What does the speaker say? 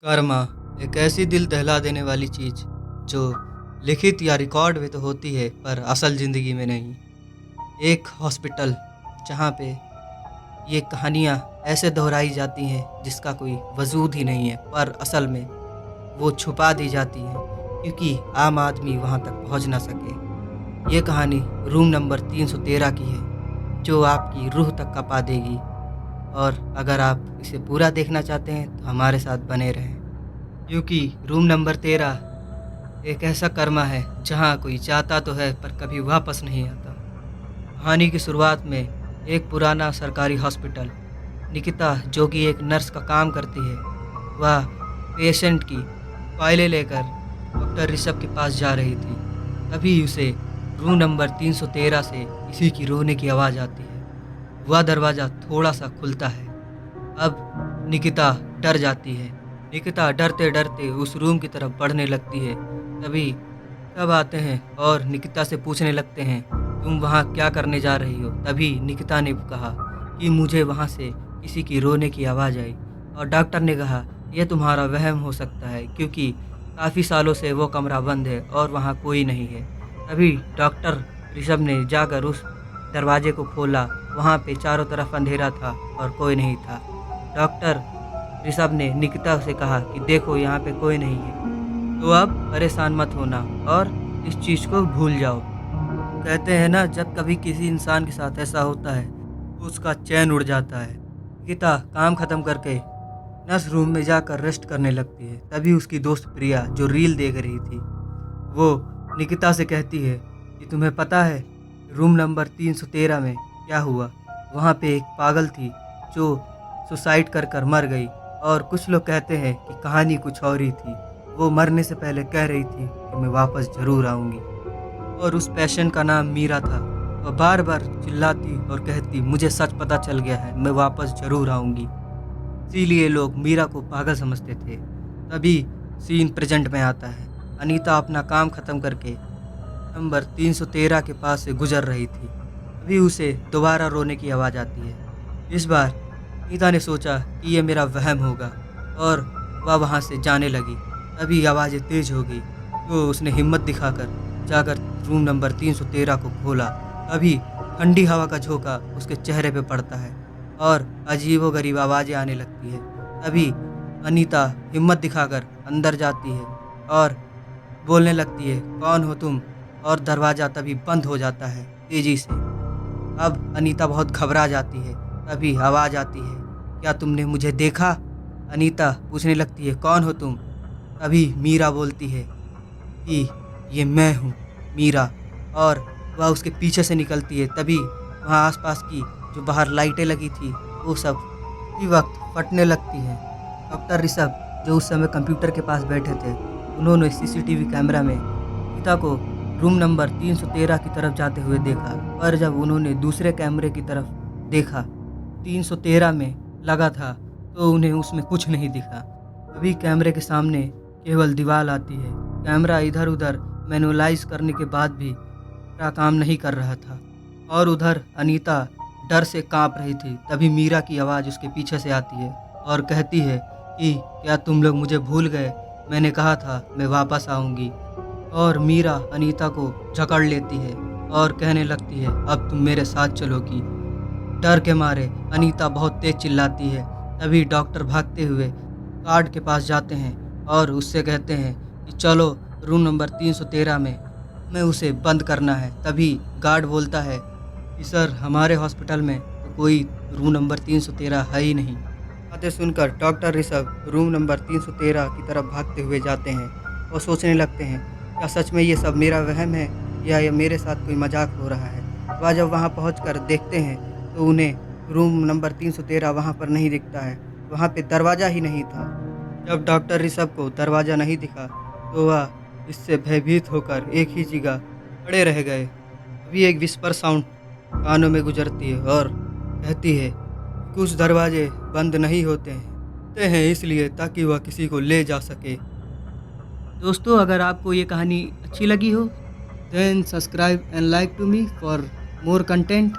कर्मा एक ऐसी दिल दहला देने वाली चीज़ जो लिखित या रिकॉर्ड में तो होती है पर असल ज़िंदगी में नहीं। एक हॉस्पिटल जहाँ पे ये कहानियाँ ऐसे दोहराई जाती हैं जिसका कोई वजूद ही नहीं है, पर असल में वो छुपा दी जाती हैं क्योंकि आम आदमी वहाँ तक पहुँच ना सके। ये कहानी रूम नंबर 313 की है जो आपकी रूह तक कँपा देगी। और अगर आप इसे पूरा देखना चाहते हैं तो हमारे साथ बने रहें, क्योंकि रूम नंबर 13 एक ऐसा कर्मा है जहाँ कोई जाता तो है पर कभी वापस नहीं आता। कहानी की शुरुआत में एक पुराना सरकारी हॉस्पिटल। निकिता जो कि एक नर्स का काम करती है, वह पेशेंट की फाइलें लेकर डॉक्टर ऋषभ के पास जा रही थी। तभी उसे रूम नंबर 313 से किसी की रोने की आवाज़ आती है। वह दरवाज़ा थोड़ा सा खुलता है। अब निकिता डर जाती है। निकिता डरते डरते उस रूम की तरफ बढ़ने लगती है। तभी सब आते हैं और निकिता से पूछने लगते हैं, तुम वहाँ क्या करने जा रही हो? तभी निकिता ने कहा कि मुझे वहाँ से किसी की रोने की आवाज़ आई। और डॉक्टर ने कहा यह तुम्हारा वहम हो सकता है क्योंकि काफ़ी सालों से वो कमरा बंद है और वहाँ कोई नहीं है। तभी डॉक्टर ऋषभ ने जाकर उस दरवाजे को खोला। वहाँ पे चारों तरफ अंधेरा था और कोई नहीं था। डॉक्टर ऋषभ ने निकिता से कहा कि देखो यहाँ पे कोई नहीं है, तो अब परेशान मत होना और इस चीज़ को भूल जाओ। कहते हैं ना, जब कभी किसी इंसान के साथ ऐसा होता है तो उसका चैन उड़ जाता है। निकिता काम ख़त्म करके नर्स रूम में जाकर रेस्ट करने लगती है। तभी उसकी दोस्त प्रिया जो रील देख रही थी, वो निकिता से कहती है कि तुम्हें पता है रूम नंबर 313 में क्या हुआ? वहाँ पे एक पागल थी जो सुसाइड कर कर मर गई। और कुछ लोग कहते हैं कि कहानी कुछ और ही थी। वो मरने से पहले कह रही थी कि मैं वापस ज़रूर आऊँगी। और उस पेशेंट का नाम मीरा था। वह बार बार चिल्लाती और कहती मुझे सच पता चल गया है, मैं वापस ज़रूर आऊँगी। इसीलिए लोग मीरा को पागल समझते थे। तभी सीन प्रेजेंट में आता है। अनीता अपना काम ख़त्म करके नंबर 313 के पास से गुजर रही थी। तभी उसे दोबारा रोने की आवाज़ आती है। इस बार अनीता ने सोचा कि यह मेरा वहम होगा और वह वहाँ से जाने लगी। तभी आवाज़ें तेज़ हो गई तो उसने हिम्मत दिखाकर जाकर रूम नंबर 313 को खोला। तभी ठंडी हवा का झोंका उसके चेहरे पे पड़ता है और अजीबोगरीब आवाज़ें आने लगती है। तभी अनीता हिम्मत दिखाकर अंदर जाती है और बोलने लगती है, कौन हो तुम? और दरवाज़ा तभी बंद हो जाता है तेज़ी से। अब अनीता बहुत घबरा जाती है। तभी आवाज़ आती है, क्या तुमने मुझे देखा? अनीता पूछने लगती है, कौन हो तुम? तभी मीरा बोलती है कि ये मैं हूँ मीरा। और वह उसके पीछे से निकलती है। तभी वहाँ आसपास की जो बाहर लाइटें लगी थी वो सब उसी वक्त फटने लगती हैं। डॉक्टर ऋषभ जो उस समय कंप्यूटर के पास बैठे थे, उन्होंने सीसीटीवी कैमरा में गीता को रूम नंबर 313 की तरफ जाते हुए देखा। पर जब उन्होंने दूसरे कैमरे की तरफ देखा 313 में लगा था तो उन्हें उसमें कुछ नहीं दिखा। अभी कैमरे के सामने केवल दीवार आती है। कैमरा इधर उधर मैनुअलाइज करने के बाद भी मेरा काम नहीं कर रहा था और उधर अनीता डर से कांप रही थी। तभी मीरा की आवाज़ उसके पीछे से आती है और कहती है कि क्या तुम लोग मुझे भूल गए? मैंने कहा था मैं वापस आऊँगी। और मीरा अनीता को जकड़ लेती है और कहने लगती है, अब तुम मेरे साथ चलोगी। डर के मारे अनीता बहुत तेज चिल्लाती है। तभी डॉक्टर भागते हुए गार्ड के पास जाते हैं और उससे कहते हैं कि चलो रूम नंबर 313 में हमें उसे बंद करना है। तभी गार्ड बोलता है कि सर, हमारे हॉस्पिटल में तो कोई रूम नंबर 313 है ही नहीं। बातें सुनकर डॉक्टर ऋषभ रूम नंबर 313 की तरफ भागते हुए जाते हैं और सोचने लगते हैं, क्या सच में ये सब मेरा वहम है या ये मेरे साथ कोई मजाक हो रहा है। वह जब वहाँ पहुँचकर देखते हैं तो उन्हें रूम नंबर 313 वहाँ पर नहीं दिखता है। वहाँ पे दरवाज़ा ही नहीं था। जब डॉक्टर ऋषभ को दरवाज़ा नहीं दिखा तो वह इससे भयभीत होकर एक ही जगह खड़े रह गए। अभी एक विस्पर साउंड कानों में गुजरती है और कहती है, कुछ दरवाजे बंद नहीं होते हैं इसलिए ताकि वह किसी को ले जा सके। दोस्तों, अगर आपको ये कहानी अच्छी लगी हो then subscribe and like to me for more content.